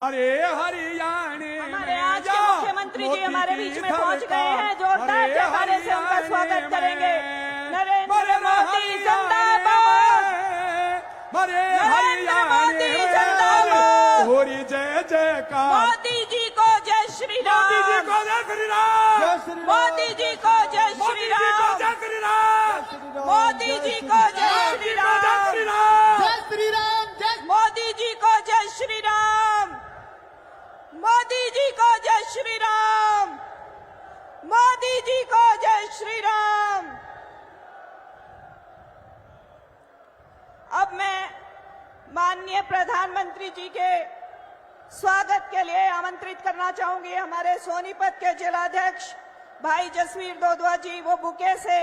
अरे हरियाणा हमारे आज के मुख्यमंत्री जी हमारे बीच में पहुंच गए हैं। जोरदार जयकारे से उनका स्वागत करेंगे। नरेंद्र मोदी जिंदाबाद, नरेंद्र मोदी जिंदाबाद, होरी जय जयकार, मोदी जी को जय श्री राम, मोदी जी को जय श्री राम, मोदी जी को जय श्री राम, जय श्री राम, मोदी जी को जय श्री राम, जय श्री राम, मोदी जी को जय श्री राम, मोदी जी को जय श्री राम, मोदी जी को जय श्री राम। अब मैं माननीय प्रधानमंत्री जी के स्वागत के लिए आमंत्रित करना चाहूंगी हमारे सोनीपत के जिलाध्यक्ष भाई जसवीर दोदवा जी। वो बुके से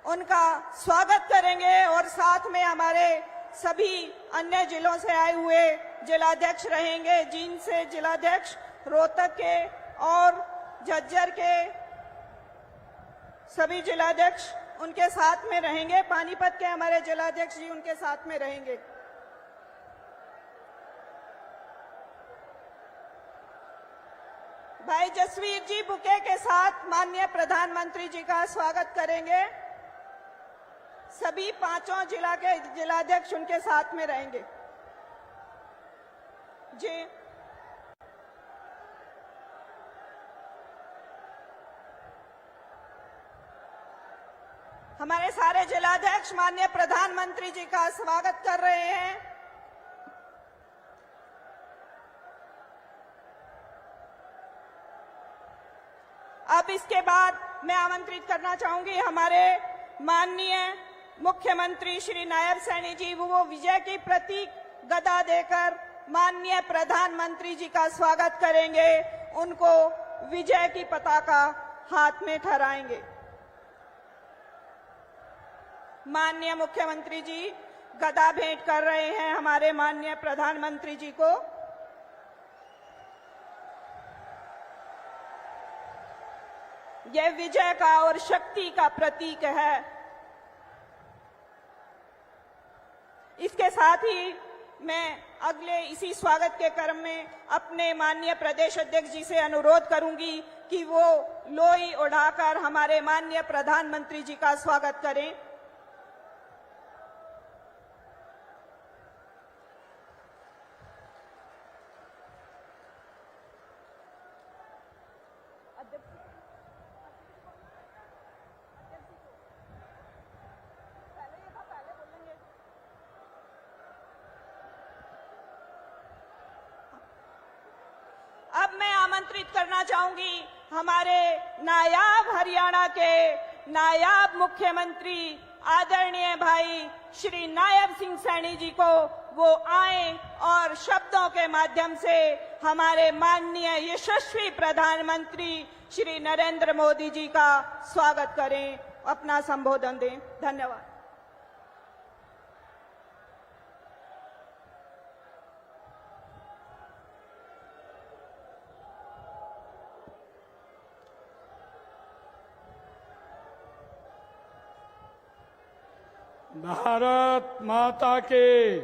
उनका स्वागत करेंगे और साथ में हमारे सभी अन्य जिलों से आए हुए जिलाध्यक्ष रहेंगे, जिनसे जिलाध्यक्ष रोहतक के और झज्जर के सभी जिलाध्यक्ष उनके साथ में रहेंगे। पानीपत के हमारे जिलाध्यक्ष जी उनके साथ में रहेंगे। भाई जसवीर जी बुके के साथ माननीय प्रधानमंत्री जी का स्वागत करेंगे। सभी पांचों जिला के जिलाध्यक्ष उनके साथ में रहेंगे जी। हमारे सारे जिलाध्यक्ष माननीय प्रधानमंत्री जी का स्वागत कर रहे हैं। अब इसके बाद मैं आमंत्रित करना चाहूंगी हमारे माननीय मुख्यमंत्री श्री नायब सैनी जी। वो विजय की प्रतीक गदा देकर माननीय प्रधानमंत्री जी का स्वागत करेंगे, उनको विजय की पताका हाथ में ठहराएंगे। माननीय मुख्यमंत्री जी गदा भेंट कर रहे हैं हमारे माननीय प्रधानमंत्री जी को। यह विजय का और शक्ति का प्रतीक है। इसके साथ ही मैं अगले इसी स्वागत के क्रम में अपने माननीय प्रदेश अध्यक्ष जी से अनुरोध करूंगी कि वो लोई उड़ाकर हमारे माननीय प्रधानमंत्री जी का स्वागत करें। अब मैं आमंत्रित करना चाहूंगी हमारे नायाब हरियाणा के नायाब मुख्यमंत्री आदरणीय भाई श्री नायब सिंह सैनी जी को। वो आए और शब्दों के माध्यम से हमारे माननीय यशस्वी प्रधानमंत्री श्री नरेंद्र मोदी जी का स्वागत करें, अपना संबोधन दें। धन्यवाद। भारत माता के,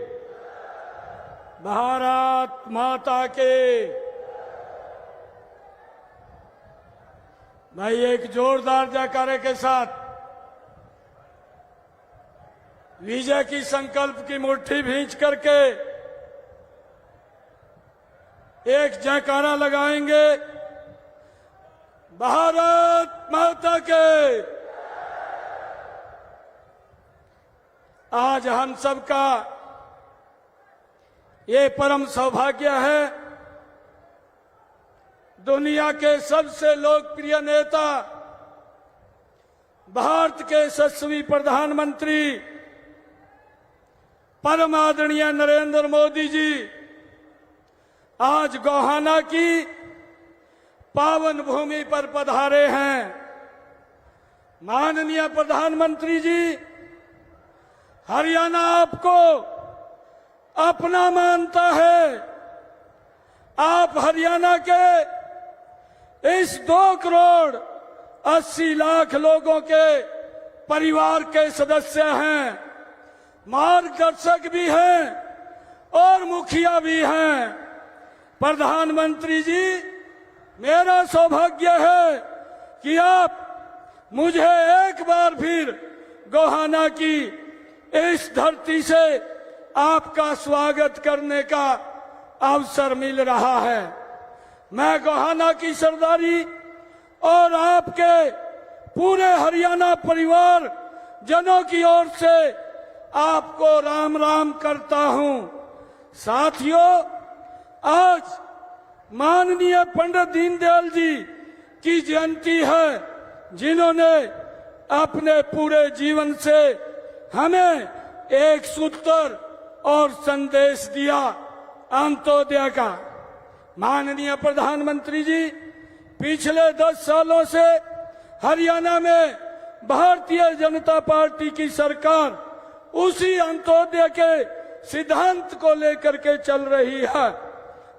भारत माता के। भाई एक जोरदार जयकारे के साथ विजय की संकल्प की मुट्ठी भींच करके एक जयकारा लगाएंगे। भारत माता के। आज हम सबका ये परम सौभाग्य है, दुनिया के सबसे लोकप्रिय नेता भारत के यशस्वी प्रधानमंत्री परम आदरणीय नरेंद्र मोदी जी आज गोहाना की पावन भूमि पर पधारे हैं। माननीय प्रधानमंत्री जी, हरियाणा आपको अपना मानता है। आप हरियाणा के इस 2 करोड़ 80 लाख लोगों के परिवार के सदस्य हैं, मार्गदर्शक भी हैं और मुखिया भी हैं। प्रधानमंत्री जी, मेरा सौभाग्य है कि आप मुझे एक बार फिर गोहाना की इस धरती से आपका स्वागत करने का अवसर मिल रहा है। मैं गोहाना की सरदारी और आपके पूरे हरियाणा परिवार जनों की ओर से आपको राम राम करता हूं। साथियों, आज माननीय पंडित दीनदयाल जी की जयंती है, जिन्होंने अपने पूरे जीवन से हमें एक सूत्र और संदेश दिया, अंत्योदय का। माननीय प्रधानमंत्री जी, पिछले 10 सालों से हरियाणा में भारतीय जनता पार्टी की सरकार उसी अंत्योदय के सिद्धांत को लेकर के चल रही है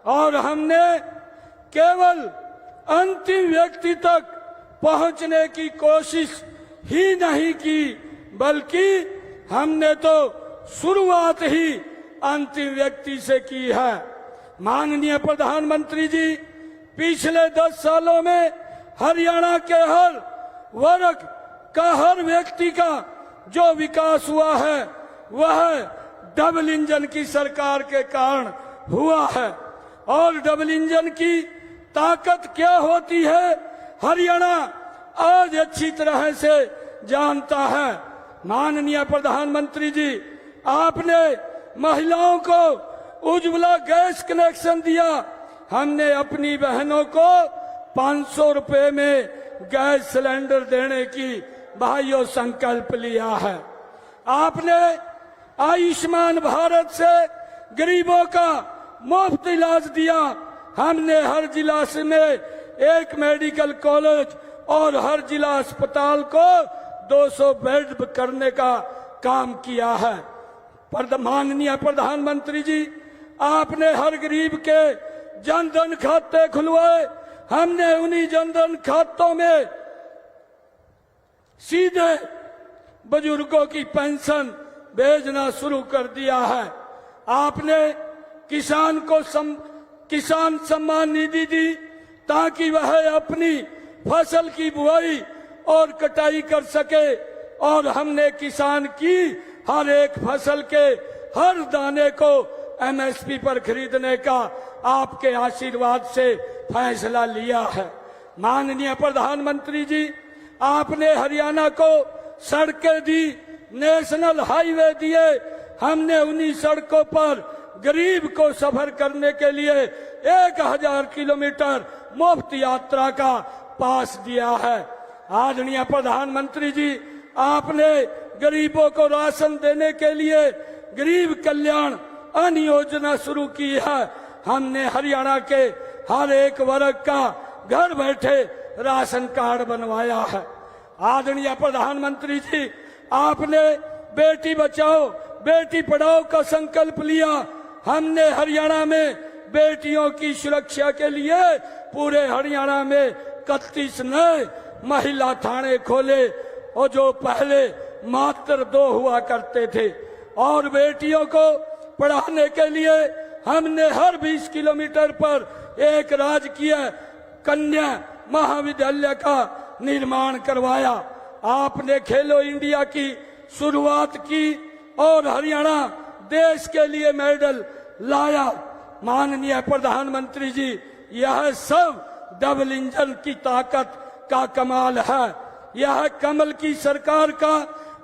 और हमने केवल अंतिम व्यक्ति तक पहुंचने की कोशिश ही नहीं की, बल्कि हमने तो शुरुआत ही अंतिम व्यक्ति से की है। माननीय प्रधानमंत्री जी, पिछले 10 सालों में हरियाणा के हर वर्ग का, हर व्यक्ति का जो विकास हुआ है वह डबल इंजन की सरकार के कारण हुआ है। और डबल इंजन की ताकत क्या होती है, हरियाणा आज अच्छी तरह से जानता है। माननीय प्रधानमंत्री जी, आपने महिलाओं को उज्ज्वला गैस कनेक्शन दिया, हमने अपनी बहनों को 500 रुपए में गैस सिलेंडर देने की भाइयों संकल्प लिया है। आपने आयुष्मान भारत से गरीबों का मुफ्त इलाज दिया, हमने हर जिला में एक मेडिकल कॉलेज और हर जिला अस्पताल को 200 बेड करने का काम किया है। माननीय प्रधानमंत्री जी, आपने हर गरीब के जनधन खाते खुलवाए, हमने उन्हीं जनधन खातों में सीधे बुजुर्गों की पेंशन भेजना शुरू कर दिया है। आपने किसान को किसान सम्मान निधि दी ताकि वह अपनी फसल की बुआई और कटाई कर सके, और हमने किसान की हर एक फसल के हर दाने को एमएसपी पर खरीदने का आपके आशीर्वाद से फैसला लिया है। माननीय प्रधानमंत्री जी, आपने हरियाणा को सड़कें दी, नेशनल हाईवे दिए, हमने उन्हीं सड़कों पर गरीब को सफर करने के लिए 1000 किलोमीटर मुफ्त यात्रा का पास दिया है। आदरणीय प्रधानमंत्री जी, आपने गरीबों को राशन देने के लिए गरीब कल्याण अन्न योजना शुरू की है, हमने हरियाणा के हर एक वर्ग का घर बैठे राशन कार्ड बनवाया है। आदरणीय प्रधानमंत्री जी, आपने बेटी बचाओ बेटी पढ़ाओ का संकल्प लिया, हमने हरियाणा में बेटियों की सुरक्षा के लिए पूरे हरियाणा में 31 नए महिला थाने खोले, और जो पहले मात्र 2 हुआ करते थे। और बेटियों को पढ़ाने के लिए हमने हर 20 किलोमीटर पर एक राजकीय कन्या महाविद्यालय का निर्माण करवाया। आपने खेलो इंडिया की शुरुआत की और हरियाणा देश के लिए मेडल लाया। माननीय प्रधानमंत्री जी, यह सब डबल इंजन की ताकत का कमाल है, यह कमल की सरकार का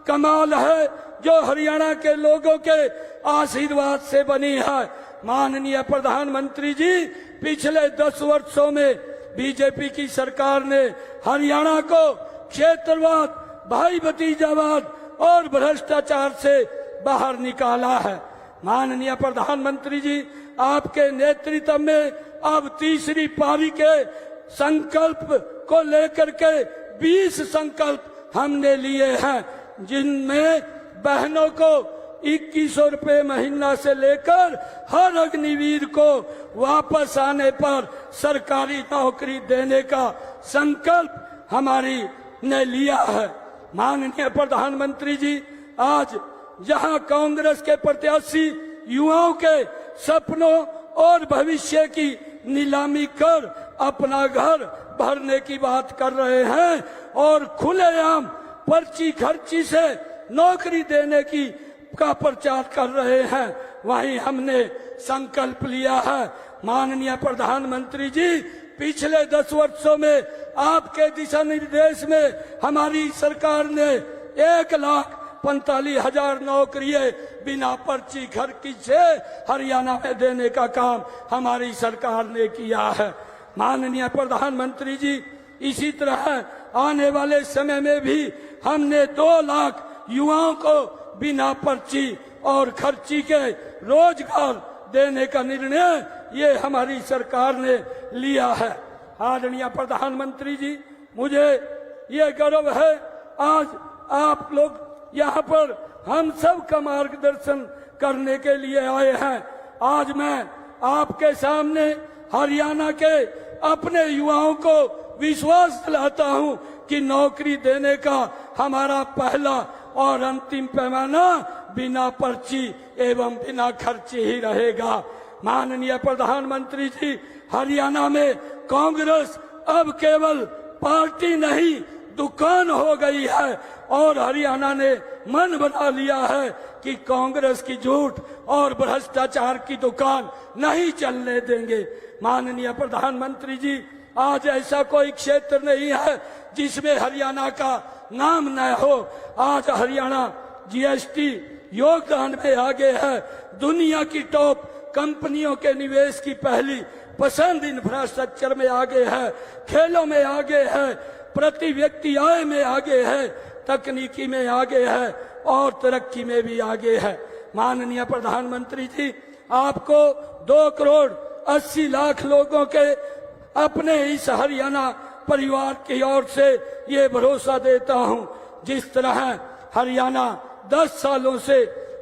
कमाल है जो हरियाणा के लोगों के आशीर्वाद से बनी है। माननीय प्रधानमंत्री जी, पिछले 10 वर्षों में बीजेपी की सरकार ने हरियाणा को क्षेत्रवाद, भाई भतीजावाद और भ्रष्टाचार से बाहर निकाला है। माननीय प्रधानमंत्री जी, आपके नेतृत्व में अब तीसरी पारी के संकल्प को लेकर के 20 संकल्प हमने लिए हैं, जिनमें बहनों को 2100 रुपए महीना से लेकर हर अग्निवीर को वापस आने पर सरकारी नौकरी देने का संकल्प हमारी ने लिया है। माननीय प्रधानमंत्री जी, आज जहां कांग्रेस के प्रत्याशी युवाओं के सपनों और भविष्य की नीलामी कर अपना घर भरने की बात कर रहे हैं और खुलेआम पर्ची खर्ची से नौकरी देने की का प्रचार कर रहे हैं। वहीं हमने संकल्प लिया है, माननीय प्रधानमंत्री जी, पिछले 10 वर्षों में आपके दिशा निर्देश में हमारी सरकार ने 1,45,000 नौकरियां बिना पर्ची खर्ची से हरियाणा में देने का काम हमारी सरकार ने किया है। माननीय प्रधानमंत्री जी, इसी तरह आने वाले समय में भी हमने 2 लाख युवाओं को बिना पर्ची और खर्ची के रोजगार देने का निर्णय ये हमारी सरकार ने लिया है। आदरणीय प्रधानमंत्री जी, मुझे ये गर्व है आज आप लोग यहाँ पर हम सब का मार्गदर्शन करने के लिए आए हैं। आज मैं आपके सामने हरियाणा के अपने युवाओं को विश्वास दिलाता हूँ कि नौकरी देने का हमारा पहला और अंतिम पैमाना बिना पर्ची एवं बिना खर्चे ही रहेगा। माननीय प्रधानमंत्री जी, हरियाणा में कांग्रेस अब केवल पार्टी नहीं दुकान हो गई है और हरियाणा ने मन बना लिया है कि कांग्रेस की झूठ और भ्रष्टाचार की दुकान नहीं चलने देंगे। माननीय प्रधानमंत्री जी, आज ऐसा कोई क्षेत्र नहीं है जिसमें हरियाणा का नाम न हो। आज हरियाणा जीएसटी योगदान में आगे है, दुनिया की टॉप कंपनियों के निवेश की पहली पसंद इंफ्रास्ट्रक्चर में आगे है, खेलों में आगे है, प्रति व्यक्ति आय में आगे है, तकनीकी में आगे है और तरक्की में भी आगे है। माननीय प्रधानमंत्री जी, आपको 2,80,00,000 लोगों के अपने इस हरियाणा परिवार की ओर से ये भरोसा देता हूँ, जिस तरह हरियाणा 10 सालों से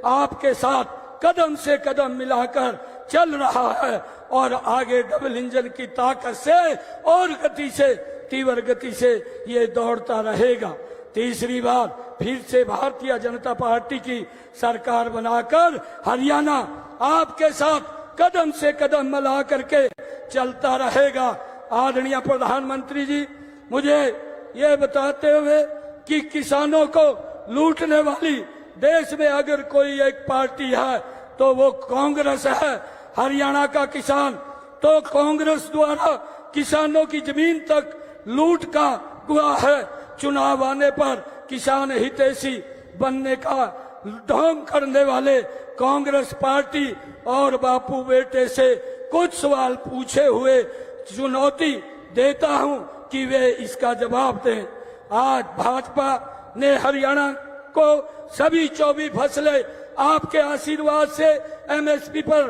आपके साथ कदम से कदम मिलाकर चल रहा है और आगे डबल इंजन की ताकत से और गति से, तीव्र गति से ये दौड़ता रहेगा। तीसरी बार फिर से भारतीय जनता पार्टी की सरकार बनाकर हरियाणा आपके साथ कदम से कदम मिला करके चलता रहेगा। आदरणीय प्रधानमंत्री जी, मुझे ये बताते हुए कि किसानों को लूटने वाली देश में अगर कोई एक पार्टी है तो वो कांग्रेस है। हरियाणा का किसान तो कांग्रेस द्वारा किसानों की जमीन तक लूट का गवाह है। चुनाव आने पर किसान हितैषी बनने का ढोंग करने वाले कांग्रेस पार्टी और बापू बेटे से कुछ सवाल पूछे हुए चुनौती देता हूं कि वे इसका जवाब दें। आज भाजपा ने हरियाणा को सभी 24 फसलें आपके आशीर्वाद से एमएसपी पर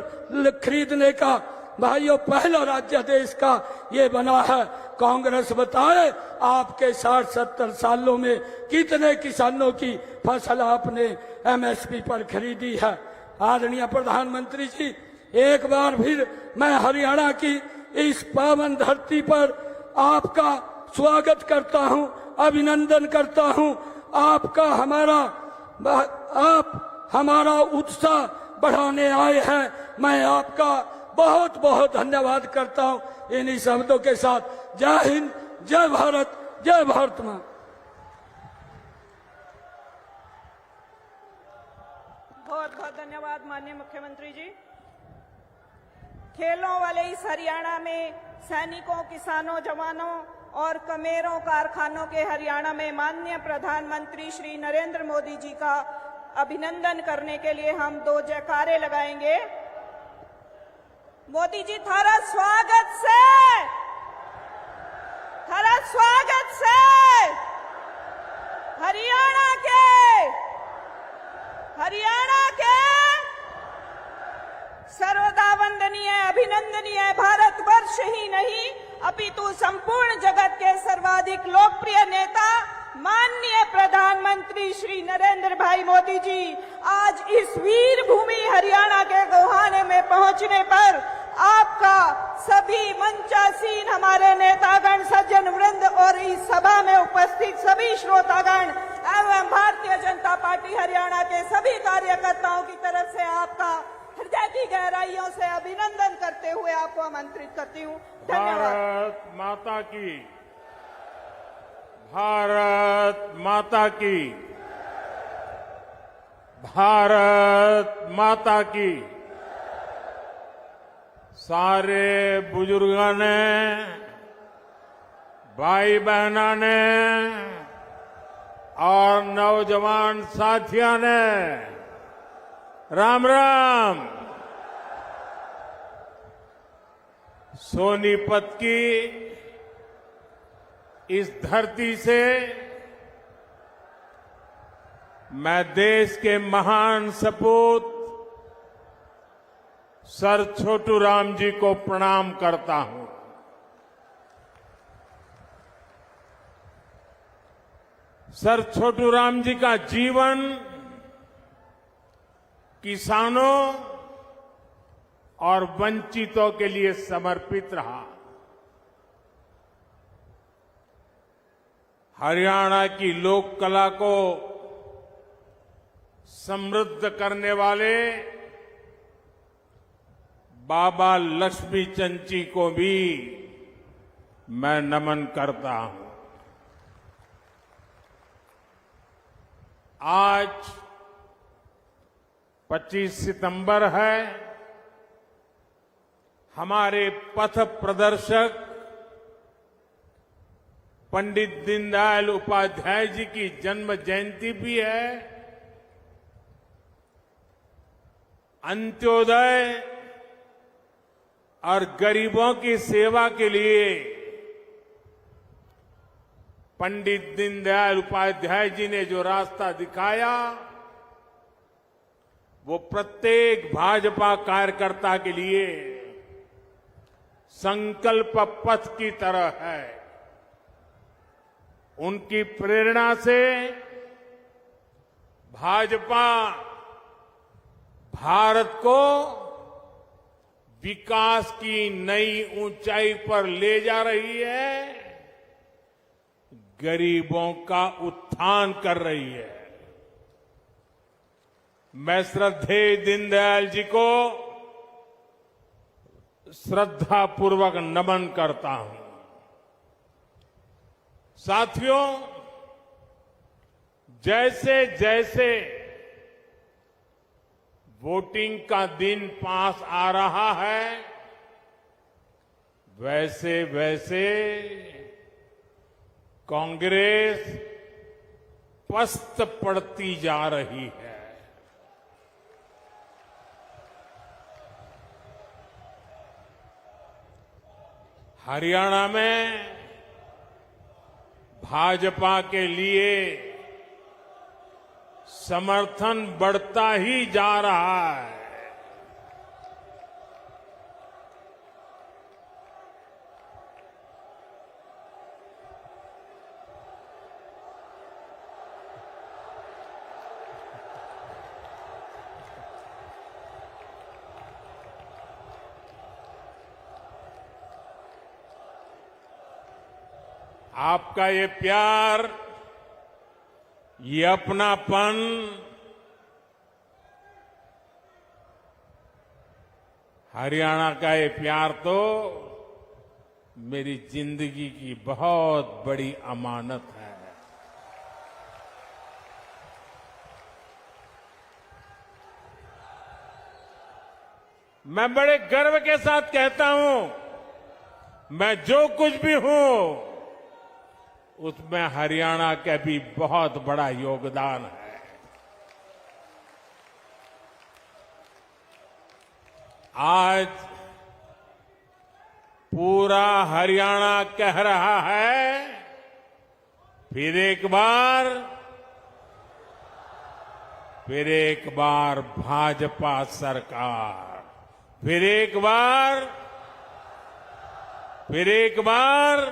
खरीदने का भाइयों पहला राज्य देश का ये बना है। कांग्रेस बताए आपके 60-70 सालों में कितने किसानों की फसल आपने एमएसपी पर खरीदी है। आदरणीय प्रधानमंत्री जी, एक बार फिर मैं हरियाणा की इस पावन धरती पर आपका स्वागत करता हूं, अभिनंदन करता हूं। आप हमारा उत्साह बढ़ाने आए हैं। मैं आपका बहुत बहुत धन्यवाद करता हूं। इन्हीं शब्दों के साथ जय हिंद, जय भारत, जय भारत मां। बहुत बहुत धन्यवाद माननीय मुख्यमंत्री जी। खेलों वाले इस हरियाणा में सैनिकों, किसानों, जवानों और कमेरों कारखानों के हरियाणा में माननीय प्रधानमंत्री श्री नरेंद्र मोदी जी का अभिनंदन करने के लिए हम 2 जयकारे लगाएंगे। मोदी जी, थारा स्वागत से हरियाणा के सर्वदा वंदनीय, अभिनंदनीय भारतवर्ष ही नहीं अपितु संपूर्ण जगत के सर्वाधिक लोकप्रिय नेता माननीय प्रधानमंत्री श्री नरेंद्र भाई मोदी जी आज इस वीर भूमि हरियाणा के गोहाने में पहुंचने पर आपका सभी मंचासीन हमारे नेतागण, सज्जन वृंद और इस सभा में उपस्थित सभी श्रोतागण एवं भारतीय जनता पार्टी हरियाणा के सभी कार्यकर्ताओं की तरफ से आपका हृदय हृदय की गहराइयों से अभिनंदन करते हुए आपको आमंत्रित करती हूँ। धन्यवाद। भारत माता की, भारत माता की, भारत माता की। सारे बुजुर्गों ने, भाई बहना ने और नौजवान साथियों ने राम राम। सोनीपत की इस धरती से मैं देश के महान सपूत सर छोटू राम जी को प्रणाम करता हूं। सर छोटू राम जी का जीवन किसानों और वंचितों के लिए समर्पित रहा। हरियाणा की लोक कला को समृद्ध करने वाले बाबा लक्ष्मी चंद जी को भी मैं नमन करता हूं। आज 25 सितंबर है। हमारे पथ प्रदर्शक पंडित दीनदयाल उपाध्याय जी की जन्म जयंती भी है। अंत्योदय और गरीबों की सेवा के लिए पंडित दीनदयाल उपाध्याय जी ने जो रास्ता दिखाया, वो प्रत्येक भाजपा कार्यकर्ता के लिए संकल्प पथ की तरह है। उनकी प्रेरणा से भाजपा भारत को विकास की नई ऊंचाई पर ले जा रही है, गरीबों का उत्थान कर रही है। मैं श्रद्धेय दीनदयाल जी को श्रद्धापूर्वक नमन करता हूं। साथियों, जैसे जैसे वोटिंग का दिन पास आ रहा है, वैसे वैसे कांग्रेस पस्त पड़ती जा रही है। हरियाणा में भाजपा के लिए समर्थन बढ़ता ही जा रहा है। आपका ये प्यार, ये अपनापन हरियाणा का ये प्यार तो मेरी जिंदगी की बहुत बड़ी अमानत है। मैं बड़े गर्व के साथ कहता हूं, मैं जो कुछ भी हूं उसमें हरियाणा का भी बहुत बड़ा योगदान है। आज पूरा हरियाणा कह रहा है, फिर एक बार भाजपा सरकार, फिर एक बार।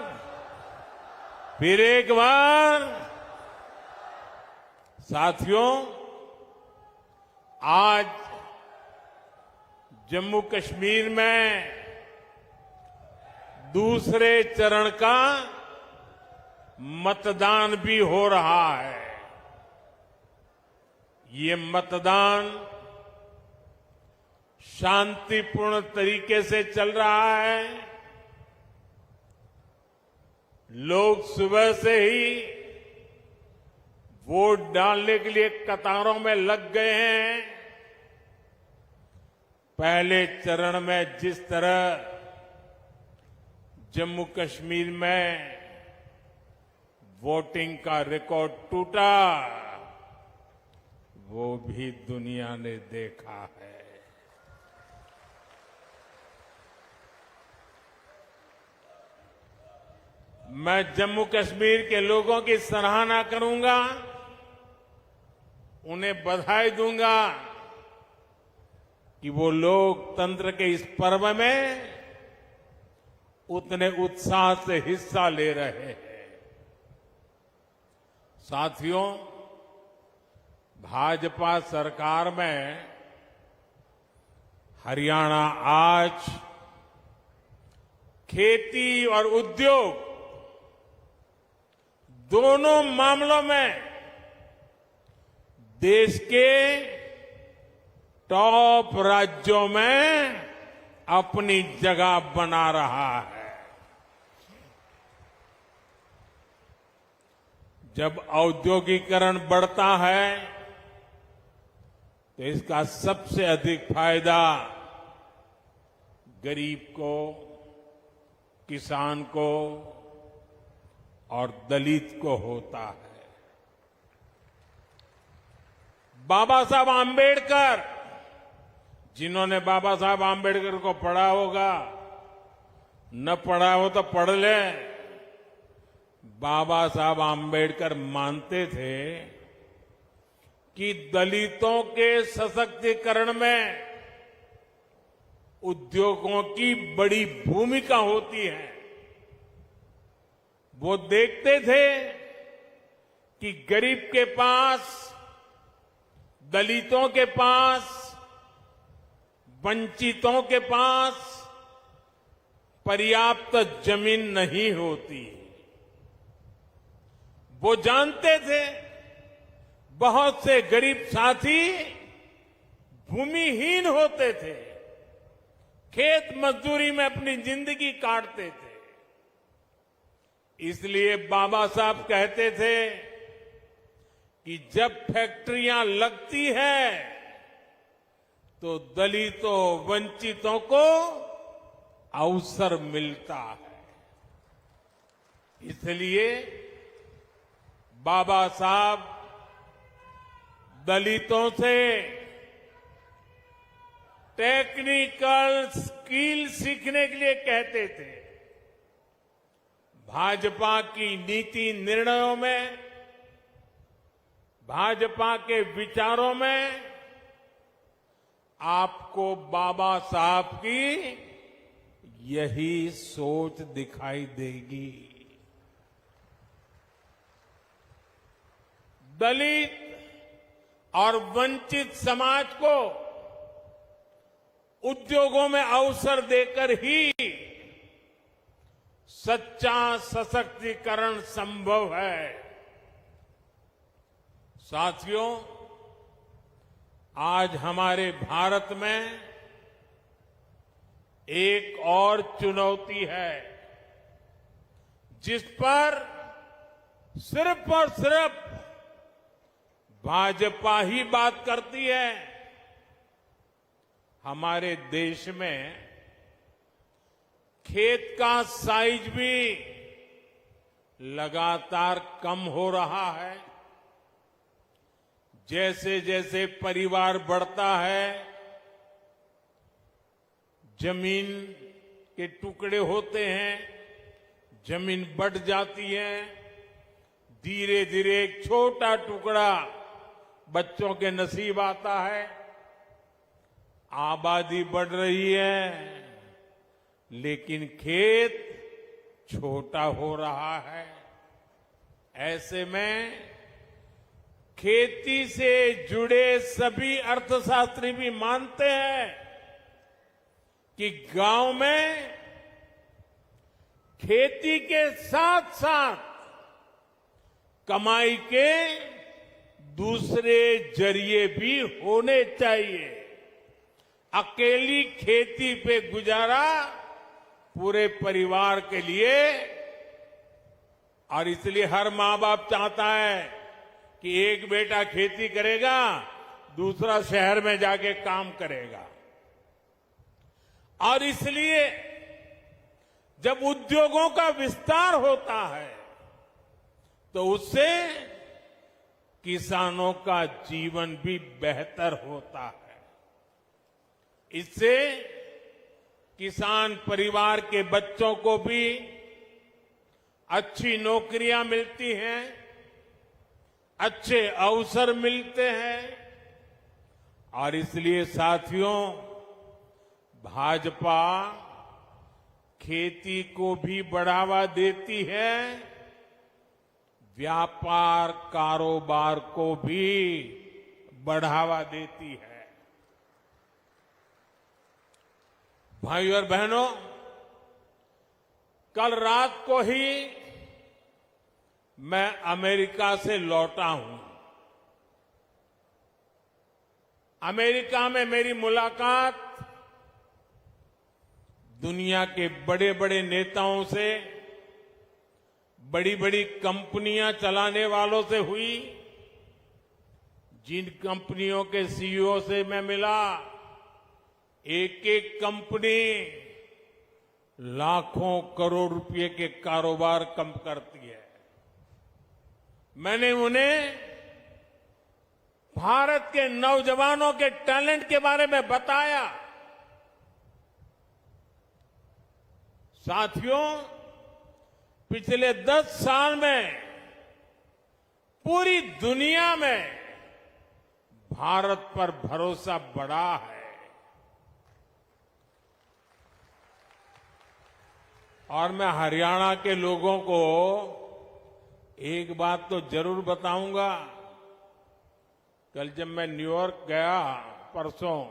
साथियों, आज जम्मू कश्मीर में दूसरे चरण का मतदान भी हो रहा है। ये मतदान शांतिपूर्ण तरीके से चल रहा है। लोग सुबह से ही वोट डालने के लिए कतारों में लग गए हैं। पहले चरण में जिस तरह जम्मू कश्मीर में वोटिंग का रिकॉर्ड टूटा, वो भी दुनिया ने देखा है। मैं जम्मू कश्मीर के लोगों की सराहना करूंगा, उन्हें बधाई दूंगा कि वो लोकतंत्र के इस पर्व में उतने उत्साह से हिस्सा ले रहे हैं। साथियों, भाजपा सरकार में हरियाणा आज खेती और उद्योग दोनों मामलों में देश के टॉप राज्यों में अपनी जगह बना रहा है। जब औद्योगिकरण बढ़ता है तो इसका सबसे अधिक फायदा गरीब को, किसान को और दलित को होता है। बाबा साहब आम्बेडकर, जिन्होंने बाबा साहब आम्बेडकर को पढ़ा होगा, न पढ़ा हो तो पढ़ ले। बाबा साहब आम्बेडकर मानते थे कि दलितों के सशक्तिकरण में उद्योगों की बड़ी भूमिका होती है। वो देखते थे कि गरीब के पास, दलितों के पास, वंचितों के पास पर्याप्त जमीन नहीं होती। वो जानते थे बहुत से गरीब साथी भूमिहीन होते थे, खेत मजदूरी में अपनी जिंदगी काटते थे। इसलिए बाबा साहब कहते थे कि जब फैक्ट्रियां लगती है तो दलितों, वंचितों को अवसर मिलता है। इसलिए बाबा साहब दलितों से टेक्निकल स्किल सीखने के लिए कहते थे। भाजपा की नीति निर्णयों में, भाजपा के विचारों में आपको बाबा साहब की यही सोच दिखाई देगी। दलित और वंचित समाज को उद्योगों में अवसर देकर ही सच्चा सशक्तिकरण संभव है। साथियों, आज हमारे भारत में एक और चुनौती है जिस पर सिर्फ और सिर्फ भाजपा ही बात करती है। हमारे देश में खेत का साइज भी लगातार कम हो रहा है। जैसे जैसे परिवार बढ़ता है, जमीन के टुकड़े होते हैं, जमीन बढ़ जाती है। धीरे धीरे एक छोटा टुकड़ा बच्चों के नसीब आता है। आबादी बढ़ रही है, लेकिन खेत छोटा हो रहा है। ऐसे में खेती से जुड़े सभी अर्थशास्त्री भी मानते हैं कि गांव में खेती के साथ साथ कमाई के दूसरे जरिए भी होने चाहिए। अकेली खेती पे गुजारा पूरे परिवार के लिए, और इसलिए हर मां बाप चाहता है कि एक बेटा खेती करेगा, दूसरा शहर में जाके काम करेगा। और इसलिए जब उद्योगों का विस्तार होता है तो उससे किसानों का जीवन भी बेहतर होता है। इससे किसान परिवार के बच्चों को भी अच्छी नौकरियां मिलती हैं, अच्छे अवसर मिलते हैं। और इसलिए साथियों, भाजपा खेती को भी बढ़ावा देती है, व्यापार कारोबार को भी बढ़ावा देती है। भाइयों और बहनों, कल रात को ही मैं अमेरिका से लौटा हूं। अमेरिका में मेरी मुलाकात दुनिया के बड़े बड़े नेताओं से, बड़ी बड़ी कंपनियां चलाने वालों से हुई। जिन कंपनियों के सीईओ से मैं मिला, एक एक कंपनी लाखों करोड़ रुपए के कारोबार कम करती है। मैंने उन्हें भारत के नौजवानों के टैलेंट के बारे में बताया। साथियों, पिछले 10 साल में पूरी दुनिया में भारत पर भरोसा बढ़ा है। और मैं हरियाणा के लोगों को एक बात तो जरूर बताऊंगा। कल जब मैं न्यूयॉर्क गया परसों,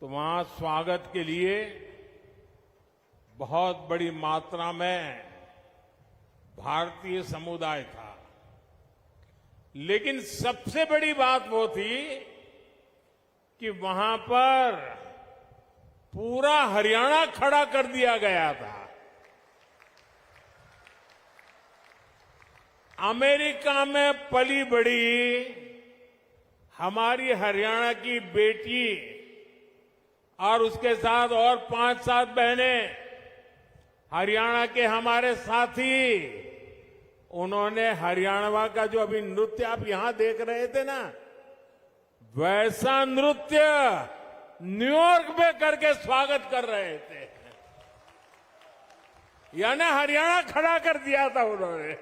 तो वहां स्वागत के लिए बहुत बड़ी मात्रा में भारतीय समुदाय था। लेकिन सबसे बड़ी बात वो थी कि वहां पर पूरा हरियाणा खड़ा कर दिया गया था। अमेरिका में पली बड़ी हमारी हरियाणा की बेटी और उसके साथ और 5-7 बहनें, हरियाणा के हमारे साथी, उन्होंने हरियाणा का जो अभी नृत्य आप यहां देख रहे थे ना, वैसा नृत्य न्यूयॉर्क में करके स्वागत कर रहे थे। यानी हरियाणा खड़ा कर दिया था उन्होंने।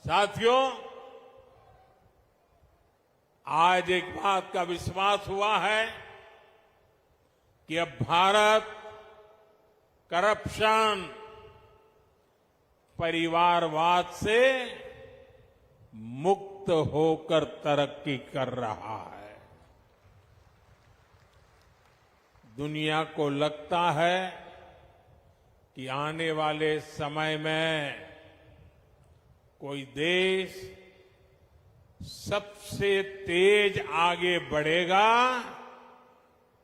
साथियों, आज एक बात का विश्वास हुआ है कि अब भारत करप्शन, परिवारवाद से मुक्त होकर तरक्की कर रहा है। दुनिया को लगता है कि आने वाले समय में कोई देश सबसे तेज आगे बढ़ेगा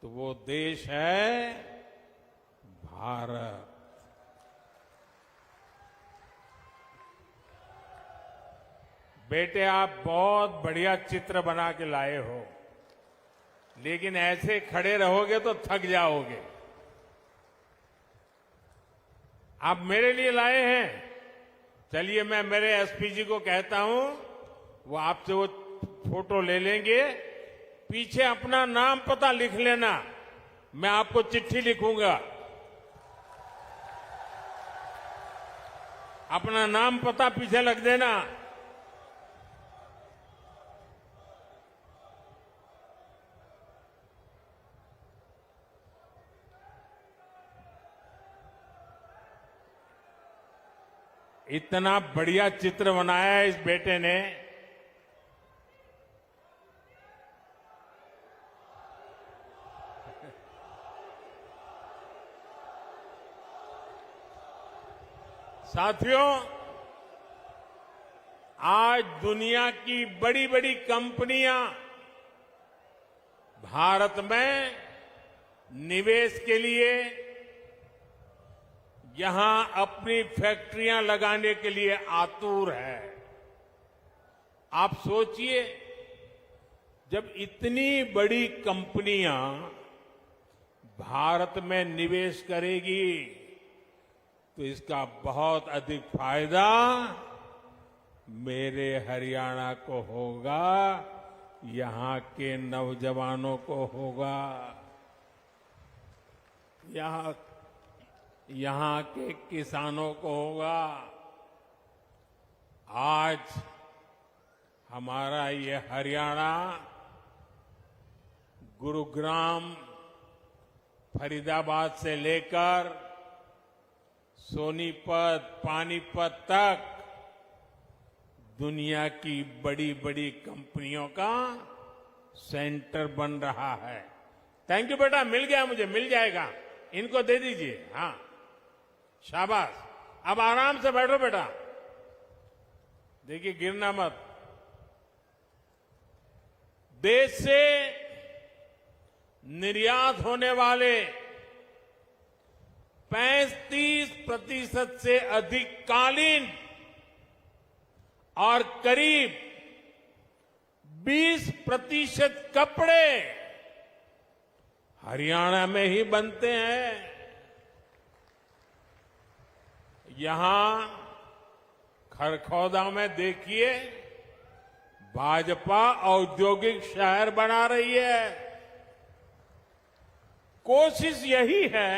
तो वो देश है भारत। बेटे, आप बहुत बढ़िया चित्र बना के लाए हो, लेकिन ऐसे खड़े रहोगे तो थक जाओगे। आप मेरे लिए लाए हैं। चलिए, मैं मेरे एसपी जी को कहता हूं, वो आपसे वो फोटो ले लेंगे। पीछे अपना नाम पता लिख लेना, मैं आपको चिट्ठी लिखूंगा। अपना नाम पता पीछे लिख देना। इतना बढ़िया चित्र बनाया है इस बेटे ने। साथियों, आज दुनिया की बड़ी बड़ी कंपनियां भारत में निवेश के लिए यहां अपनी फैक्ट्रियां लगाने के लिए आतुर है। आप सोचिए, जब इतनी बड़ी कंपनियां भारत में निवेश करेगी तो इसका बहुत अधिक फायदा मेरे हरियाणा को होगा, यहां के नौजवानों को होगा, यहां के किसानों को होगा। आज हमारा ये हरियाणा गुरुग्राम, फरीदाबाद से लेकर सोनीपत, पानीपत तक दुनिया की बड़ी बड़ी कंपनियों का सेंटर बन रहा है। थैंक यू बेटा, मिल गया मुझे, मिल जाएगा, इनको दे दीजिए। हाँ, शाबाश। अब आराम से बैठो बेटा, देखिए गिरना मत। देश से निर्यात होने वाले 35% से अधिक कालीन और करीब 20% कपड़े हरियाणा में ही बनते हैं। यहां खरखौदा में देखिए, भाजपा औद्योगिक शहर बना रही है। कोशिश यही है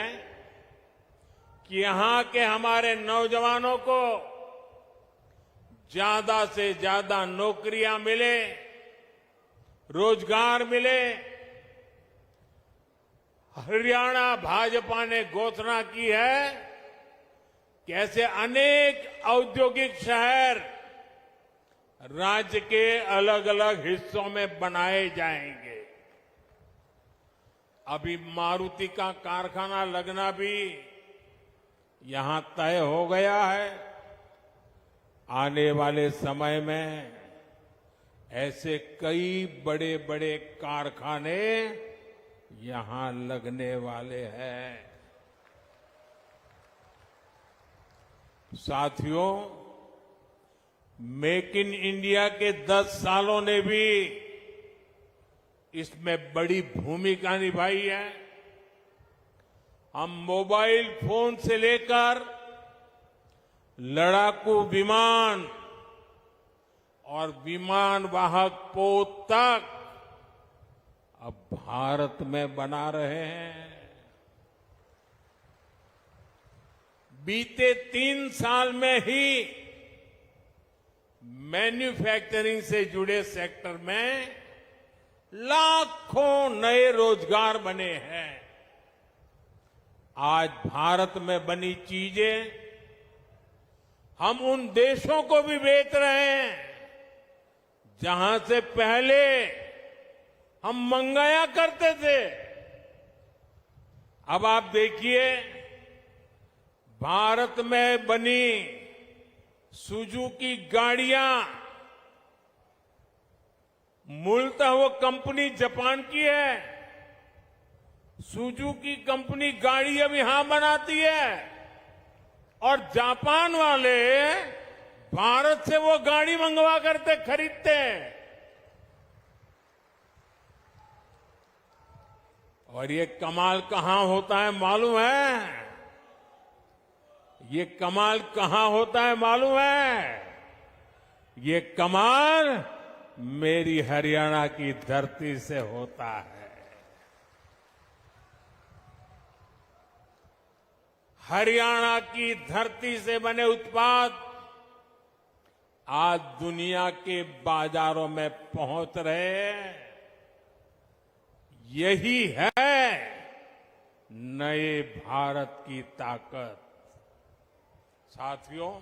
कि यहां के हमारे नौजवानों को ज्यादा से ज्यादा नौकरियां मिले, रोजगार मिले। हरियाणा भाजपा ने घोषणा की है कि ऐसे अनेक औद्योगिक शहर राज्य के अलग अलग हिस्सों में बनाए जाएंगे। अभी मारुति का कारखाना लगना भी यहां तय हो गया है। आने वाले समय में ऐसे कई बड़े बड़े कारखाने यहां लगने वाले हैं। साथियों, मेक इन इंडिया के 10 सालों ने भी इसमें बड़ी भूमिका निभाई है। हम मोबाइल फोन से लेकर लड़ाकू विमान और विमान वाहक पोत तक अब भारत में बना रहे हैं। बीते 3 साल में ही मैन्युफैक्चरिंग से जुड़े सेक्टर में लाखों नए रोजगार बने हैं। आज भारत में बनी चीजें हम उन देशों को भी बेच रहे हैं जहां से पहले हम मंगाया करते थे। अब आप देखिए, भारत में बनी सुजुकी गाड़ियां, मूलतः वो कंपनी जापान की है। सुजुकी कंपनी गाड़ी अब यहां बनाती है और जापान वाले भारत से वो गाड़ी मंगवा करते खरीदते हैं। और ये कमाल कहां होता है मालूम है? ये कमाल कहां होता है मालूम है? ये कमाल मेरी हरियाणा की धरती से होता है। हरियाणा की धरती से बने उत्पाद आज दुनिया के बाजारों में पहुंच रहे हैं। यही है नए भारत की ताकत। साथियों,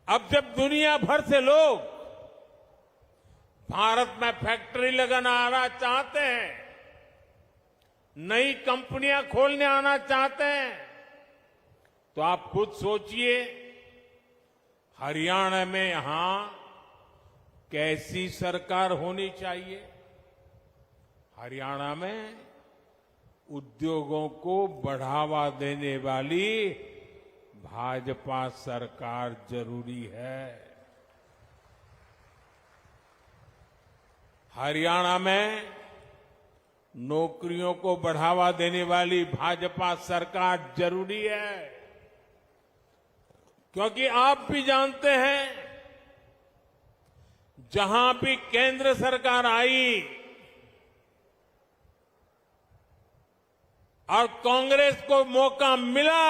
अब जब दुनिया भर से लोग भारत में फैक्ट्री लगाना चाहते हैं, नई कंपनियां खोलने आना चाहते हैं, तो आप खुद सोचिए, हरियाणा में यहां कैसी सरकार होनी चाहिए? हरियाणा में उद्योगों को बढ़ावा देने वाली भाजपा सरकार जरूरी है। हरियाणा में नौकरियों को बढ़ावा देने वाली भाजपा सरकार जरूरी है, क्योंकि आप भी जानते हैं जहां भी केंद्र सरकार आई और कांग्रेस को मौका मिला,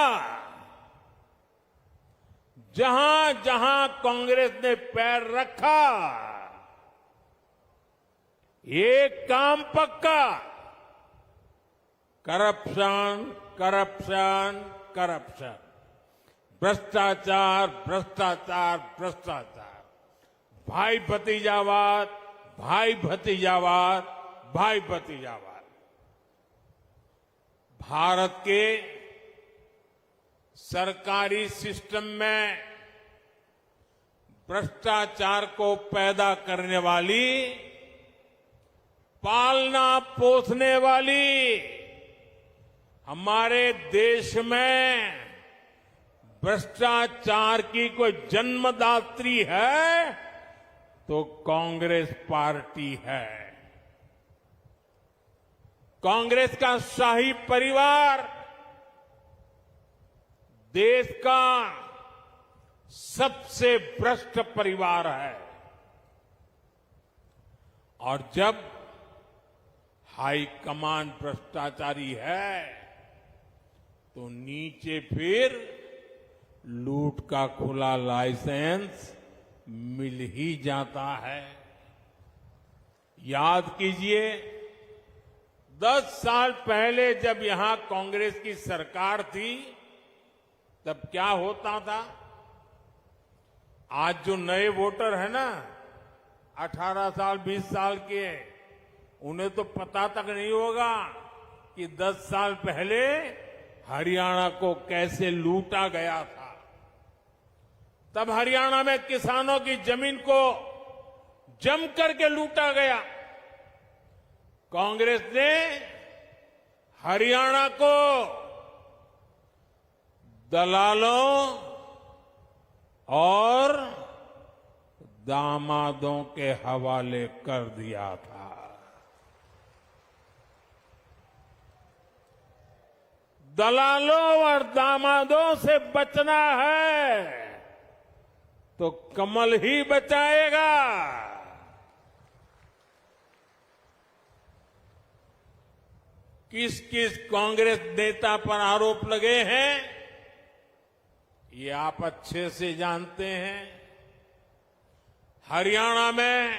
जहां जहां कांग्रेस ने पैर रखा, ये काम पक्का, करप्शन, करप्शन, करप्शन, भ्रष्टाचार, भ्रष्टाचार, भ्रष्टाचार, भाई भतीजावाद, भाई भतीजावाद, भाई भतीजावाद। भारत के सरकारी सिस्टम में भ्रष्टाचार को पैदा करने वाली, पालना पोसने वाली, हमारे देश में भ्रष्टाचार की कोई जन्मदात्री है तो कांग्रेस पार्टी है। कांग्रेस का शाही परिवार देश का सबसे भ्रष्ट परिवार है, और जब हाईकमान भ्रष्टाचारी है तो नीचे फिर लूट का खुला लाइसेंस मिल ही जाता है। याद कीजिए, 10 साल पहले जब यहां कांग्रेस की सरकार थी तब क्या होता था? आज जो नए वोटर है ना, 18 साल 20 साल के, उन्हें तो पता तक नहीं होगा कि 10 साल पहले हरियाणा को कैसे लूटा गया था। तब हरियाणा में किसानों की जमीन को जम करके लूटा गया। कांग्रेस ने हरियाणा को दलालों और दामादों के हवाले कर दिया था। दलालों और दामादों से बचना है तो कमल ही बचाएगा। किस किस कांग्रेस नेता पर आरोप लगे हैं ये आप अच्छे से जानते हैं। हरियाणा में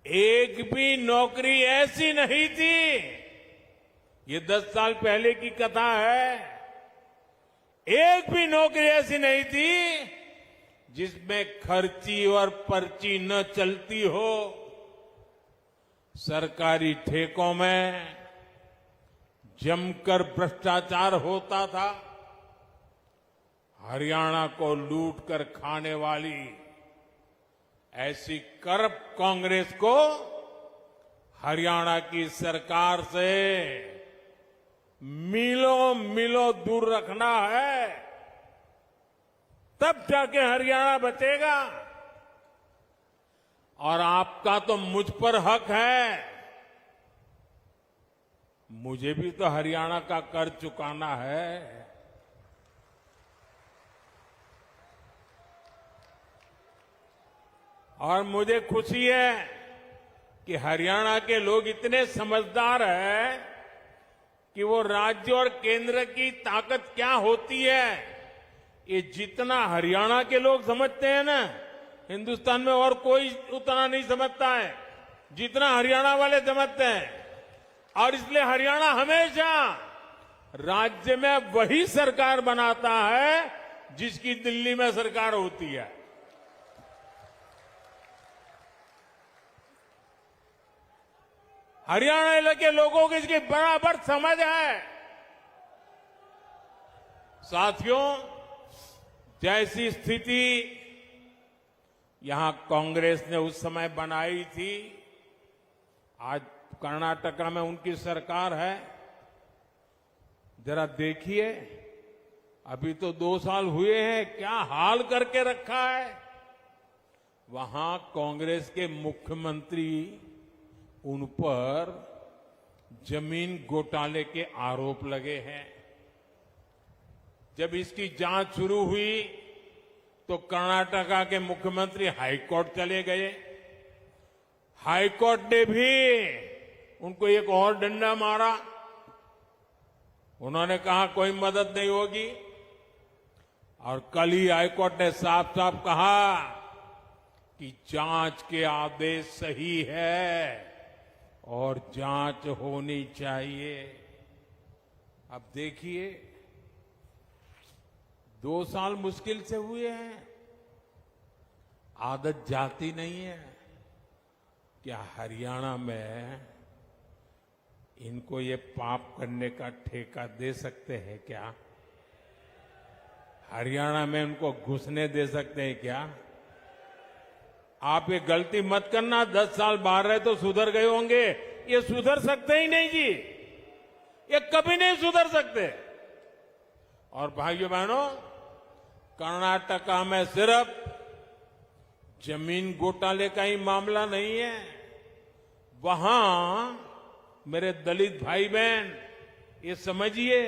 एक भी नौकरी ऐसी नहीं थी, ये 10 साल पहले की कथा है, एक भी नौकरी ऐसी नहीं थी जिसमें खर्ची और पर्ची न चलती हो। सरकारी ठेकों में जमकर भ्रष्टाचार होता था। हरियाणा को लूट कर खाने वाली ऐसी करप्ट कांग्रेस को हरियाणा की सरकार से मीलों मीलों दूर रखना है, तब जाके हरियाणा बचेगा। और आपका तो मुझ पर हक है, मुझे भी तो हरियाणा का कर चुकाना है। और मुझे खुशी है कि हरियाणा के लोग इतने समझदार हैं कि वो राज्य और केंद्र की ताकत क्या होती है ये जितना हरियाणा के लोग समझते हैं ना, हिंदुस्तान में और कोई उतना नहीं समझता है जितना हरियाणा वाले समझते हैं। और इसलिए हरियाणा हमेशा राज्य में वही सरकार बनाता है जिसकी दिल्ली में सरकार होती है। हरियाणा के लोगों को इसकी बराबर समझ है। साथियों, जैसी स्थिति यहां कांग्रेस ने उस समय बनाई थी, आज कर्नाटका में उनकी सरकार है। जरा देखिए, अभी तो 2 साल हुए हैं, क्या हाल करके रखा है। वहां कांग्रेस के मुख्यमंत्री उन पर जमीन घोटाले के आरोप लगे हैं। जब इसकी जांच शुरू हुई तो कर्नाटका के मुख्यमंत्री हाईकोर्ट चले गए। हाईकोर्ट ने भी उनको एक और डंडा मारा। उन्होंने कहा कोई मदद नहीं होगी, और कल ही हाईकोर्ट ने साफ साफ कहा कि जांच के आदेश सही है और जांच होनी चाहिए। अब देखिए, 2 साल मुश्किल से हुए हैं, आदत जाती नहीं है। क्या हरियाणा में इनको ये पाप करने का ठेका दे सकते हैं क्या? हरियाणा में इनको घुसने दे सकते हैं क्या? आप ये गलती मत करना। 10 साल बाहर रहे तो सुधर गए होंगे, ये सुधर सकते ही नहीं जी, ये कभी नहीं सुधर सकते। और भाइयों बहनों, कर्नाटका में सिर्फ जमीन घोटाले का ही मामला नहीं है, वहां मेरे दलित भाई बहन ये समझिए,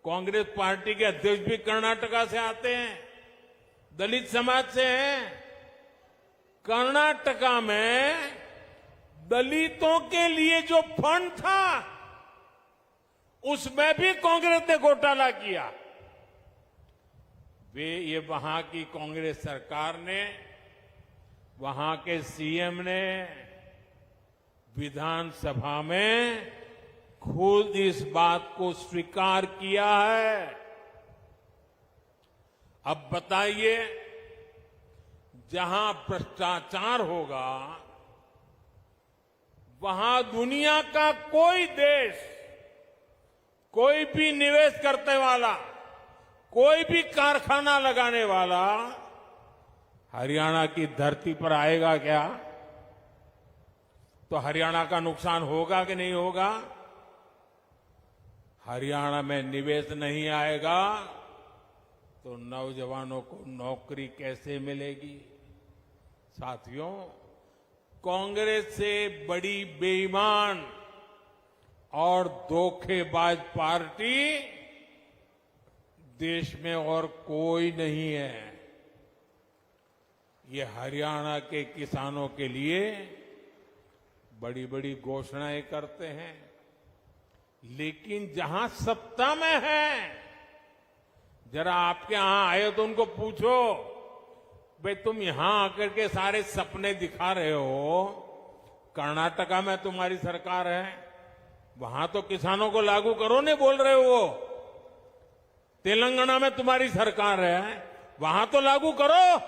कांग्रेस पार्टी के अध्यक्ष भी कर्नाटका से आते हैं, दलित समाज से हैं। कर्नाटका में दलितों के लिए जो फंड था उसमें भी कांग्रेस ने घोटाला किया। ये वहां की कांग्रेस सरकार ने, वहां के सीएम ने विधानसभा में खुद इस बात को स्वीकार किया है। अब बताइए, जहां भ्रष्टाचार होगा वहां दुनिया का कोई देश, कोई भी निवेश करने वाला, कोई भी कारखाना लगाने वाला हरियाणा की धरती पर आएगा क्या? तो हरियाणा का नुकसान होगा कि नहीं होगा? हरियाणा में निवेश नहीं आएगा तो नौजवानों को नौकरी कैसे मिलेगी? साथियों, कांग्रेस से बड़ी बेईमान और धोखेबाज पार्टी देश में और कोई नहीं है। ये हरियाणा के किसानों के लिए बड़ी बड़ी घोषणाएं करते हैं, लेकिन जहां सत्ता में है, जरा आपके यहां आए तो उनको पूछो, भाई तुम यहां आकर के सारे सपने दिखा रहे हो, कर्नाटका में तुम्हारी सरकार है, वहां तो किसानों को लागू करो नहीं बोल रहे हो। तेलंगाना में तुम्हारी सरकार है, वहां तो लागू करो।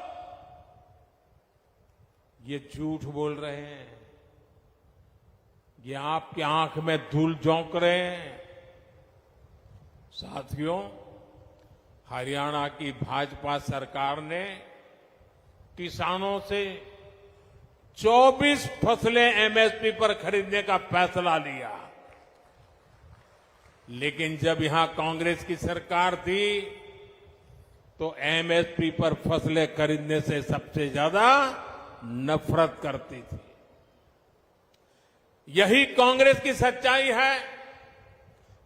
ये झूठ बोल रहे हैं, ये आपकी आंख में धूल झोंक रहे हैं। साथियों, हरियाणा की भाजपा सरकार ने किसानों से 24 फसलें एमएसपी पर खरीदने का फैसला लिया, लेकिन जब यहां कांग्रेस की सरकार थी तो एमएसपी पर फसलें खरीदने से सबसे ज्यादा नफरत करती थी। यही कांग्रेस की सच्चाई है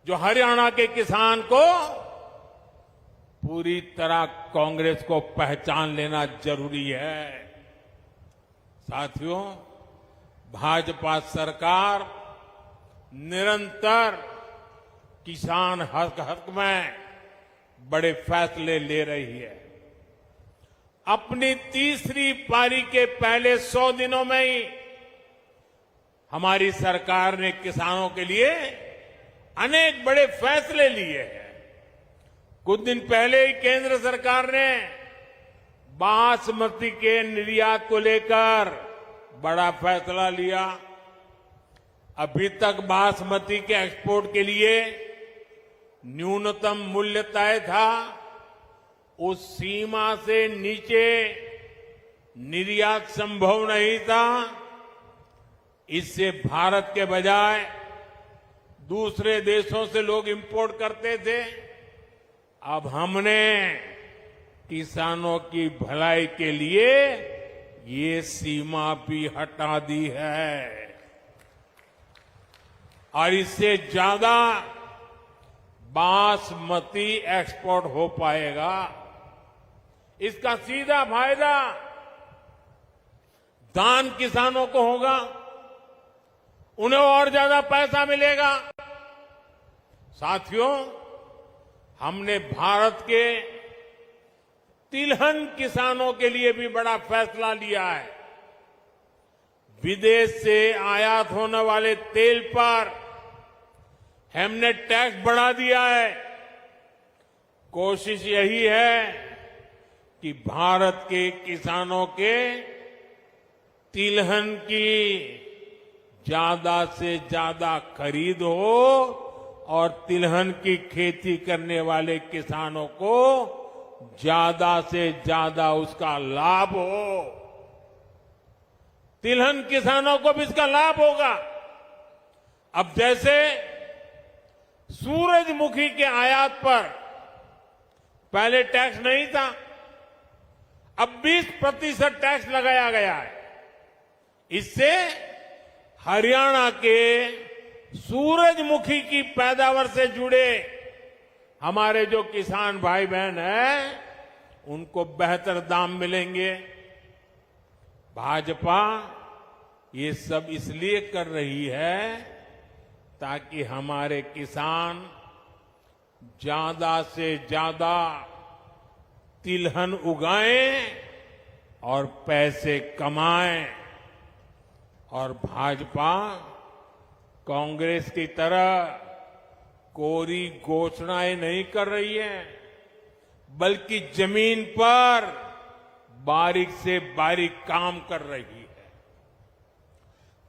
जो हरियाणा के किसान को पूरी तरह कांग्रेस को पहचान लेना जरूरी है। साथियों, भाजपा सरकार निरंतर किसान हक में बड़े फैसले ले रही है। अपनी तीसरी पारी के पहले 100 दिनों में ही हमारी सरकार ने किसानों के लिए अनेक बड़े फैसले लिए हैं। कुछ दिन पहले ही केंद्र सरकार ने बासमती के निर्यात को लेकर बड़ा फैसला लिया। अभी तक बासमती के एक्सपोर्ट के लिए न्यूनतम मूल्य तय था, उस सीमा से नीचे निर्यात संभव नहीं था। इससे भारत के बजाय दूसरे देशों से लोग इंपोर्ट करते थे। अब हमने किसानों की भलाई के लिए ये सीमा भी हटा दी है और इससे ज्यादा बासमती एक्सपोर्ट हो पाएगा। इसका सीधा फायदा धान किसानों को होगा, उन्हें और ज्यादा पैसा मिलेगा। साथियों, हमने भारत के तिलहन किसानों के लिए भी बड़ा फैसला लिया है। विदेश से आयात होने वाले तेल पर हमने टैक्स बढ़ा दिया है। कोशिश यही है कि भारत के किसानों के तिलहन की ज्यादा से ज्यादा खरीद हो और तिलहन की खेती करने वाले किसानों को ज्यादा से ज्यादा उसका लाभ हो। तिलहन किसानों को भी इसका लाभ होगा। अब जैसे सूरजमुखी के आयात पर पहले टैक्स नहीं था, अब 20% टैक्स लगाया गया है। इससे हरियाणा के सूरजमुखी की पैदावार से जुड़े हमारे जो किसान भाई बहन हैं, उनको बेहतर दाम मिलेंगे। भाजपा ये सब इसलिए कर रही है ताकि हमारे किसान ज्यादा से ज्यादा तिलहन उगाएं और पैसे कमाएं। और भाजपा कांग्रेस की तरह कोरी घोषणाएं नहीं कर रही है, बल्कि जमीन पर बारीक से बारीक काम कर रही है।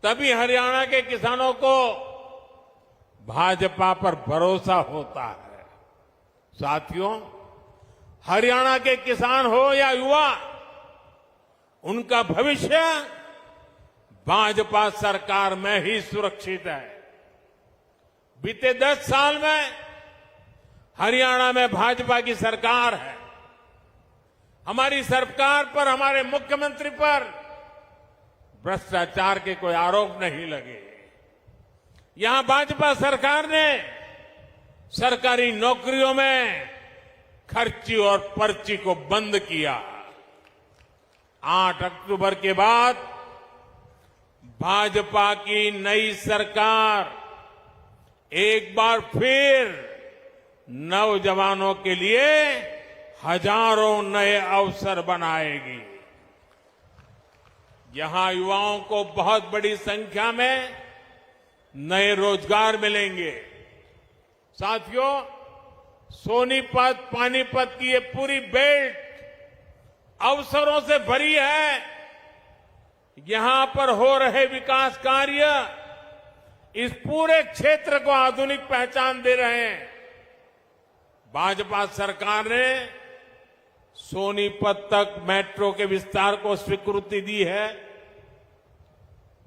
तभी हरियाणा के किसानों को भाजपा पर भरोसा होता है। साथियों, हरियाणा के किसान हो या युवा, उनका भविष्य भाजपा सरकार में ही सुरक्षित है। बीते 10 साल में हरियाणा में भाजपा की सरकार है। हमारी सरकार पर, हमारे मुख्यमंत्री पर भ्रष्टाचार के कोई आरोप नहीं लगे। यहां भाजपा सरकार ने सरकारी नौकरियों में खर्ची और पर्ची को बंद किया। 8 अक्टूबर के बाद भाजपा की नई सरकार एक बार फिर नौजवानों के लिए हजारों नए अवसर बनाएगी। यहां युवाओं को बहुत बड़ी संख्या में नए रोजगार मिलेंगे। साथियों, सोनीपत, पानीपत की ये पूरी बेल्ट अवसरों से भरी है। यहां पर हो रहे विकास कार्य इस पूरे क्षेत्र को आधुनिक पहचान दे रहे हैं। भाजपा सरकार ने सोनीपत तक मेट्रो के विस्तार को स्वीकृति दी है।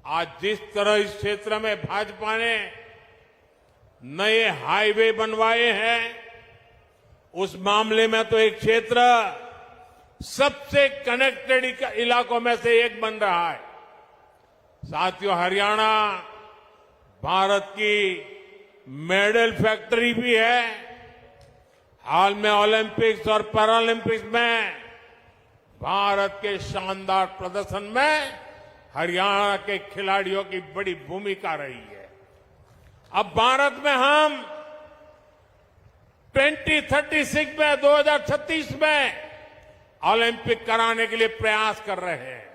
आज जिस तरह इस क्षेत्र में भाजपा ने नए हाईवे बनवाए हैं, उस मामले में तो एक क्षेत्र सबसे कनेक्टेड इलाकों में से एक बन रहा है। साथियों, हरियाणा भारत की मेडल फैक्ट्री भी है। हाल में ओलंपिक्स और पैरालंपिक्स में भारत के शानदार प्रदर्शन में हरियाणा के खिलाड़ियों की बड़ी भूमिका रही है। अब भारत में हम 2036 में, 2036 में ओलंपिक कराने के लिए प्रयास कर रहे हैं।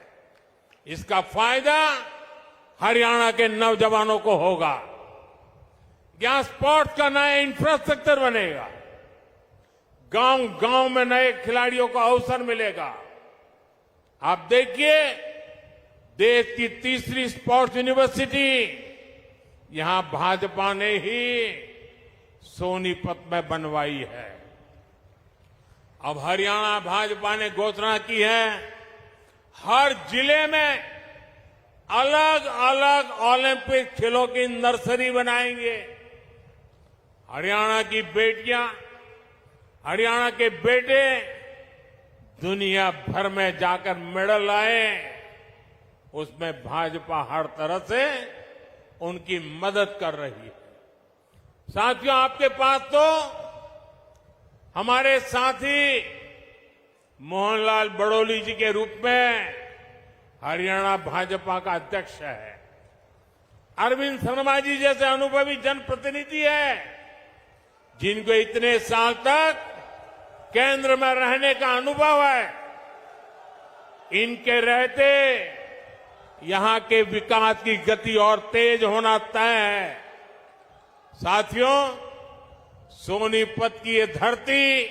इसका फायदा हरियाणा के नौजवानों को होगा। यहां स्पोर्ट्स का नया इंफ्रास्ट्रक्चर बनेगा। गांव गांव में नए खिलाड़ियों को अवसर मिलेगा। आप देखिए, देश की तीसरी स्पोर्ट्स यूनिवर्सिटी यहां भाजपा ने ही सोनीपत में बनवाई है। अब हरियाणा भाजपा ने घोषणा की है, हर जिले में अलग अलग ओलंपिक खेलों की नर्सरी बनाएंगे। हरियाणा की बेटियां, हरियाणा के बेटे दुनिया भर में जाकर मेडल लाए, उसमें भाजपा हर तरह से उनकी मदद कर रही है। साथियों, आपके पास तो हमारे साथी मोहनलाल बड़ोली जी के रूप में हरियाणा भाजपा का अध्यक्ष है, अरविंद शर्मा जी जैसे अनुभवी जनप्रतिनिधि है, जिनको इतने साल तक केंद्र में रहने का अनुभव है। इनके रहते यहां के विकास की गति और तेज होना तय है। साथियों, सोनीपत की ये धरती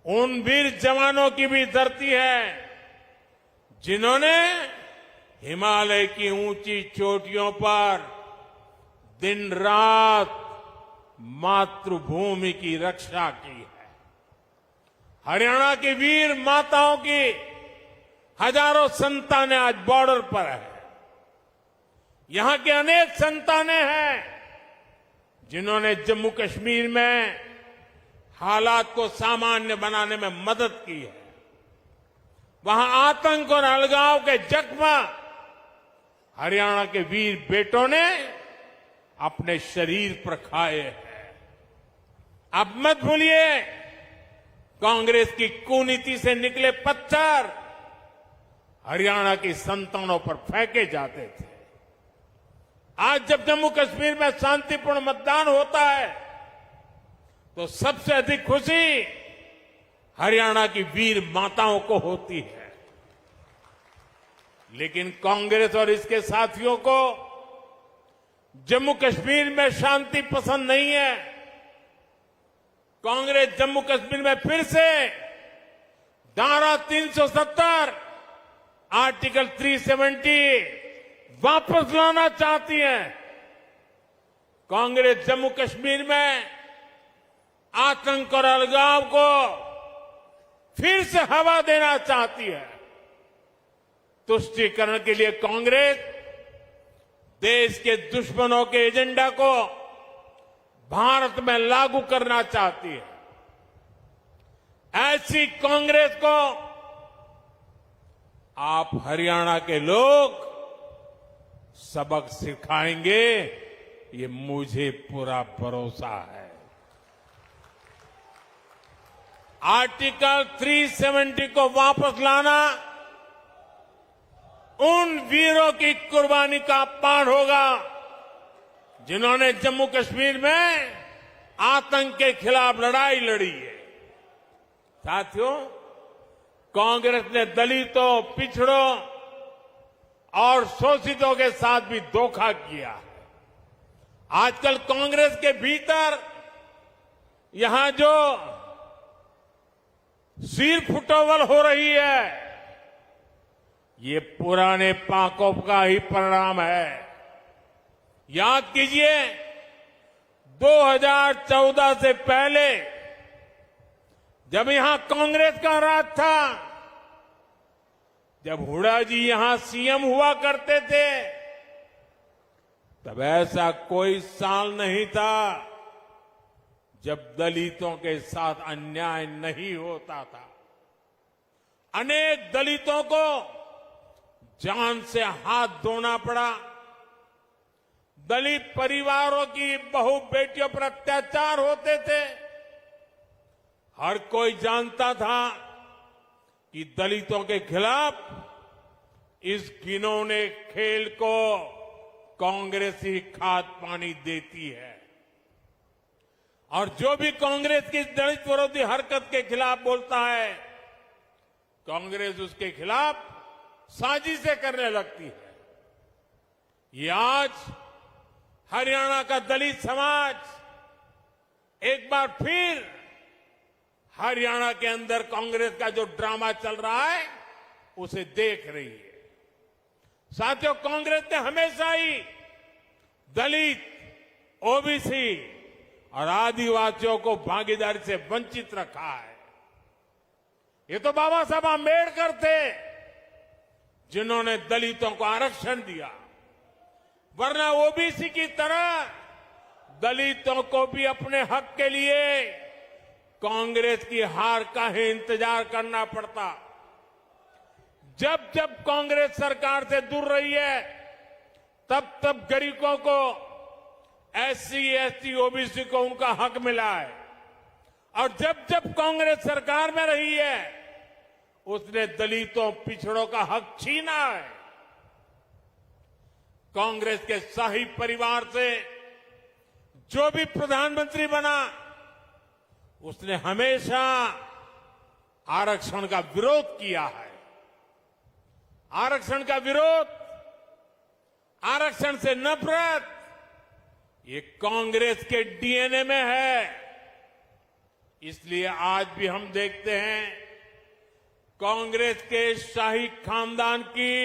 उन वीर जवानों की भी धरती है, जिन्होंने हिमालय की ऊंची चोटियों पर दिन रात मातृभूमि की रक्षा की है। हरियाणा की वीर माताओं की हजारों संतानें आज बॉर्डर पर है। यहां के अनेक संतानें हैं जिन्होंने जम्मू कश्मीर में हालात को सामान्य बनाने में मदद की है। वहां आतंक और अलगाव के जख्म हरियाणा के वीर बेटों ने अपने शरीर पर खाए हैं। अब मत भूलिए, कांग्रेस की कुनीति से निकले पत्थर हरियाणा की संतानों पर फेंके जाते थे। आज जब जम्मू कश्मीर में शांतिपूर्ण मतदान होता है तो सबसे अधिक खुशी हरियाणा की वीर माताओं को होती है। लेकिन कांग्रेस और इसके साथियों को जम्मू कश्मीर में शांति पसंद नहीं है। कांग्रेस जम्मू कश्मीर में फिर से धारा 370, आर्टिकल 370 वापस लाना चाहती है। कांग्रेस जम्मू कश्मीर में आतंक और अलगाव को फिर से हवा देना चाहती है। तुष्टीकरण के लिए कांग्रेस देश के दुश्मनों के एजेंडा को भारत में लागू करना चाहती है। ऐसी कांग्रेस को आप हरियाणा के लोग सबक सिखाएंगे, ये मुझे पूरा भरोसा है। आर्टिकल 370 को वापस लाना उन वीरों की कुर्बानी का पाठ होगा जिन्होंने जम्मू कश्मीर में आतंक के खिलाफ लड़ाई लड़ी है। साथियों, कांग्रेस ने दलितों, पिछड़ों और शोषितों के साथ भी धोखा किया है। आजकल कांग्रेस के भीतर यहां जो सिर फुटोवल हो रही है, ये पुराने पाकों का ही परिणाम है। याद कीजिए, 2014 से पहले जब यहां कांग्रेस का राज था, जब हुड्डा जी यहां सीएम हुआ करते थे, तब ऐसा कोई साल नहीं था जब दलितों के साथ अन्याय नहीं होता था। अनेक दलितों को जान से हाथ धोना पड़ा। दलित परिवारों की बहु बेटियों पर अत्याचार होते थे। हर कोई जानता था कि दलितों के खिलाफ इस घिनौने खेल को कांग्रेस ही खाद पानी देती है। और जो भी कांग्रेस की दलित विरोधी हरकत के खिलाफ बोलता है, कांग्रेस उसके खिलाफ साजिशें करने लगती है। ये आज हरियाणा का दलित समाज एक बार फिर हरियाणा के अंदर कांग्रेस का जो ड्रामा चल रहा है उसे देख रही है। साथियों, कांग्रेस ने हमेशा ही दलित, ओबीसी और आदिवासियों को भागीदारी से वंचित रखा है। ये तो बाबा साहब आंबेडकर थे जिन्होंने दलितों को आरक्षण दिया, वरना ओबीसी की तरह दलितों को भी अपने हक के लिए कांग्रेस की हार का ही इंतजार करना पड़ता। जब जब कांग्रेस सरकार से दूर रही है, तब तब गरीबों को, एससी, एसटी, ओबीसी को उनका हक मिला है, और जब जब कांग्रेस सरकार में रही है, उसने दलितों, पिछड़ों का हक छीना है। कांग्रेस के शाही परिवार से जो भी प्रधानमंत्री बना, उसने हमेशा आरक्षण का विरोध किया है। आरक्षण का विरोध, आरक्षण से नफरत, ये कांग्रेस के डीएनए में है। इसलिए आज भी हम देखते हैं कांग्रेस के शाही खानदान की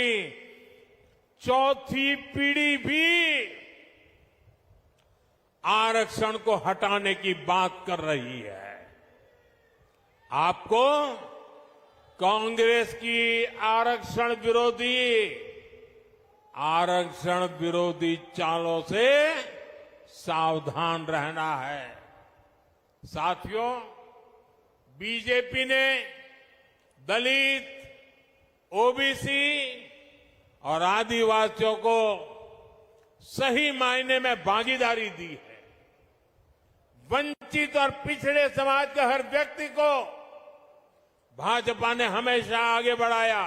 चौथी पीढ़ी भी आरक्षण को हटाने की बात कर रही है। आपको कांग्रेस की आरक्षण विरोधी चालों से सावधान रहना है। साथियों, बीजेपी ने दलित, ओबीसी और आदिवासियों को सही मायने में भागीदारी दी है। वंचित और पिछड़े समाज के हर व्यक्ति को भाजपा ने हमेशा आगे बढ़ाया।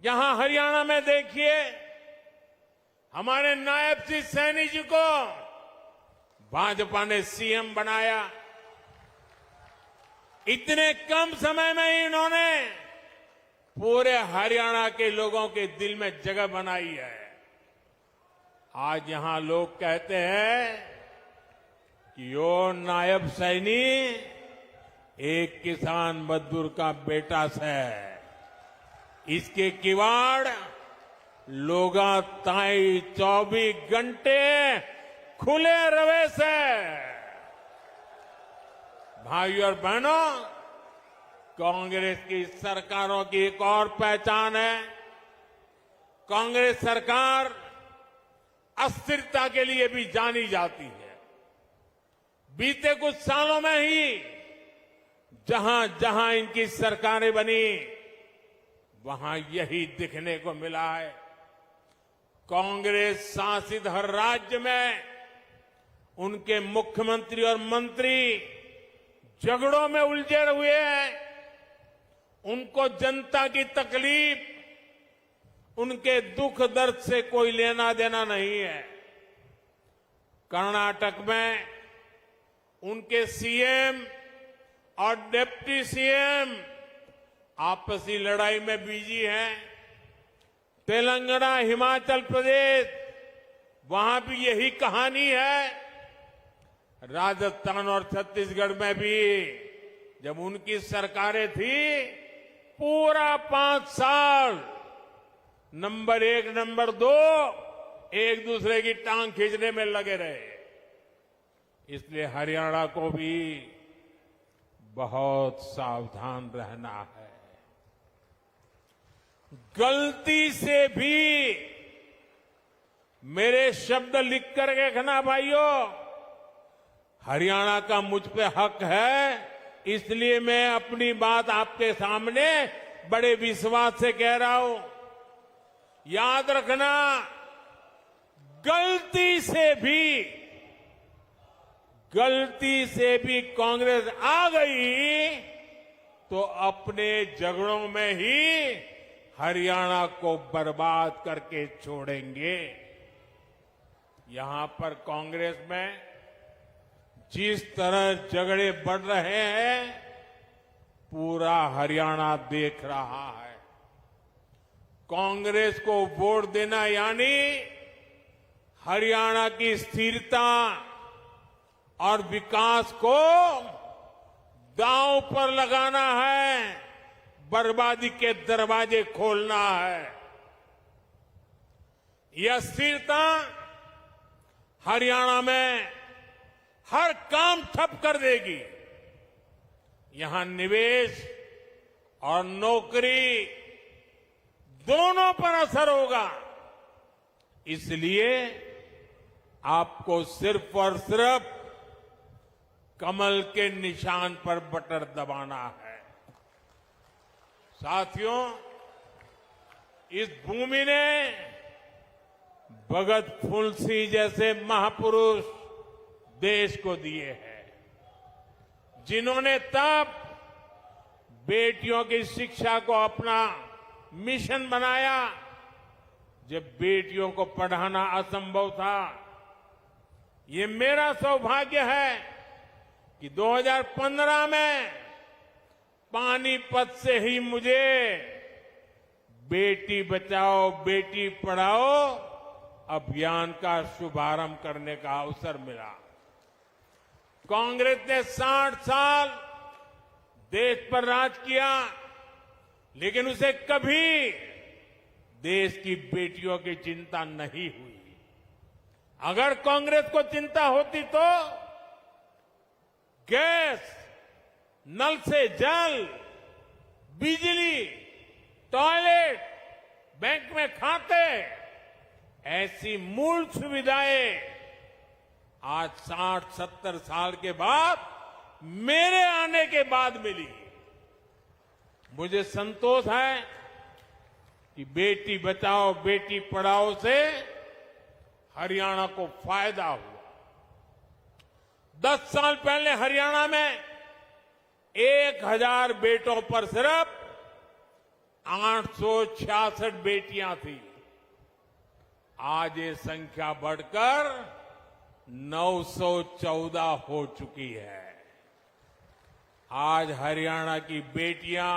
यहां हरियाणा में देखिए, हमारे नायब सिंह सैनी जी को भाजपा ने सीएम बनाया। इतने कम समय में ही इन्होंने पूरे हरियाणा के लोगों के दिल में जगह बनाई है। आज यहां लोग कहते हैं कि यो नायब सैनी एक किसान मजदूर का बेटा है। इसके किवाड़ लोगा ताई 24 घंटे खुले रवे से। भाइयों और बहनों, कांग्रेस की सरकारों की एक और पहचान है, कांग्रेस सरकार अस्थिरता के लिए भी जानी जाती है। बीते कुछ सालों में ही जहां जहां इनकी सरकारें बनी, वहां यही दिखने को मिला है। कांग्रेस शासित हर राज्य में उनके मुख्यमंत्री और मंत्री झगड़ों में उलझे हुए हैं। उनको जनता की तकलीफ, उनके दुख दर्द से कोई लेना देना नहीं है। कर्नाटक में उनके सीएम और डिप्टी सीएम आपसी लड़ाई में बिजी हैं। तेलंगाना, हिमाचल प्रदेश, वहां भी यही कहानी है। राजस्थान और छत्तीसगढ़ में भी जब उनकी सरकारें थी, पूरा 5 साल नंबर 1, नंबर 2 एक दूसरे की टांग खींचने में लगे रहे। इसलिए हरियाणा को भी बहुत सावधान रहना है। गलती से भी मेरे शब्द लिख कर रखना भाइयों, हरियाणा का मुझ पे हक है, इसलिए मैं अपनी बात आपके सामने बड़े विश्वास से कह रहा हूं। याद रखना, गलती से भी कांग्रेस आ गई तो अपने झगड़ों में ही हरियाणा को बर्बाद करके छोड़ेंगे। यहां पर कांग्रेस में जिस तरह झगड़े बढ़ रहे हैं, पूरा हरियाणा देख रहा है। कांग्रेस को वोट देना यानी हरियाणा की स्थिरता और विकास को दांव पर लगाना है, बर्बादी के दरवाजे खोलना है। यह स्थिरता हरियाणा में हर काम ठप कर देगी। यहां निवेश और नौकरी दोनों पर असर होगा। इसलिए आपको सिर्फ और सिर्फ कमल के निशान पर बटन दबाना है। साथियों, इस भूमि ने भगत फूल सिंह जैसे महापुरुष देश को दिए हैं, जिन्होंने तब बेटियों की शिक्षा को अपना मिशन बनाया जब बेटियों को पढ़ाना असंभव था। ये मेरा सौभाग्य है कि 2015 में पानीपत से ही मुझे बेटी बचाओ बेटी पढ़ाओ अभियान का शुभारंभ करने का अवसर मिला। कांग्रेस ने 60 साल देश पर राज किया, लेकिन उसे कभी देश की बेटियों की चिंता नहीं हुई। अगर कांग्रेस को चिंता होती तो गैस, नल से जल, बिजली, टॉयलेट, बैंक में खाते, ऐसी मूल सुविधाएं आज 60-70 साल के बाद मेरे आने के बाद मिली। मुझे संतोष है कि बेटी बचाओ बेटी पढ़ाओ से हरियाणा को फायदा हुआ। 10 साल पहले हरियाणा में 1000 बेटों पर सिर्फ 866 बेटियां थी। आज ये संख्या बढ़कर 914 हो चुकी है। आज हरियाणा की बेटियां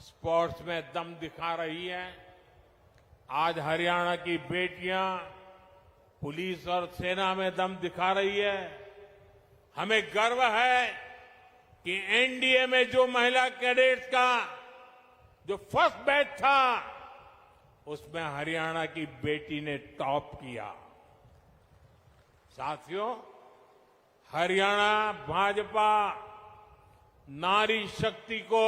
स्पोर्ट्स में दम दिखा रही हैं। आज हरियाणा की बेटियां पुलिस और सेना में दम दिखा रही है। हमें गर्व है कि एनडीए में जो महिला कैडेट्स का जो फर्स्ट बैच था, उसमें हरियाणा की बेटी ने टॉप किया। साथियों, हरियाणा भाजपा नारी शक्ति को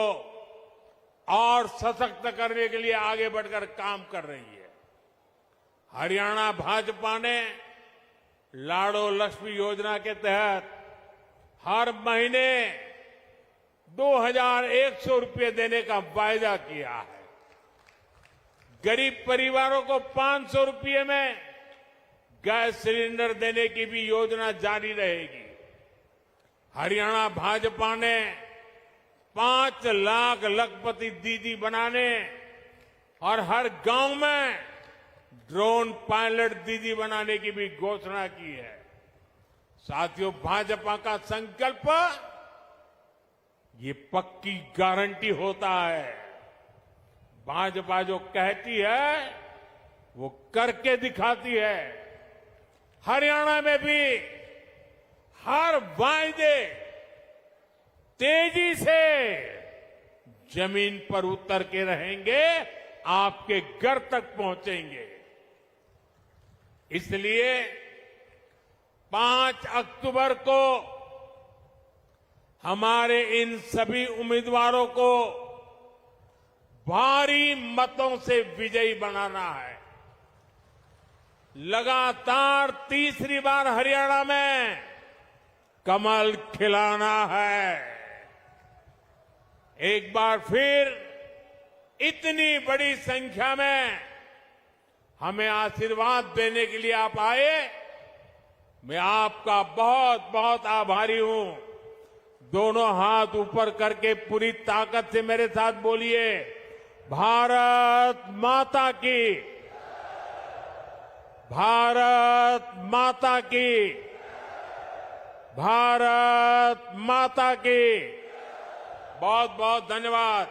और सशक्त करने के लिए आगे बढ़कर काम कर रही है। हरियाणा भाजपा ने लाड़ो लक्ष्मी योजना के तहत हर महीने 2100 रुपये देने का वायदा किया है। गरीब परिवारों को 500 रुपये में गैस सिलेंडर देने की भी योजना जारी रहेगी। हरियाणा भाजपा ने 5 लाख लखपति दीदी बनाने और हर गांव में ड्रोन पायलट दीदी बनाने की भी घोषणा की है। साथियों, भाजपा का संकल्प ये पक्की गारंटी होता है। भाजपा जो कहती है वो करके दिखाती है। हरियाणा में भी हर वायदे तेजी से जमीन पर उतर के रहेंगे, आपके घर तक पहुंचेंगे। इसलिए 5 अक्टूबर को हमारे इन सभी उम्मीदवारों को भारी मतों से विजयी बनाना है। लगातार तीसरी बार हरियाणा में कमल खिलाना है। एक बार फिर इतनी बड़ी संख्या में हमें आशीर्वाद देने के लिए आप आए, मैं आपका बहुत बहुत आभारी हूं। दोनों हाथ ऊपर करके पूरी ताकत से मेरे साथ बोलिए, भारत माता की, भारत माता की, भारत माता की। बहुत बहुत धन्यवाद।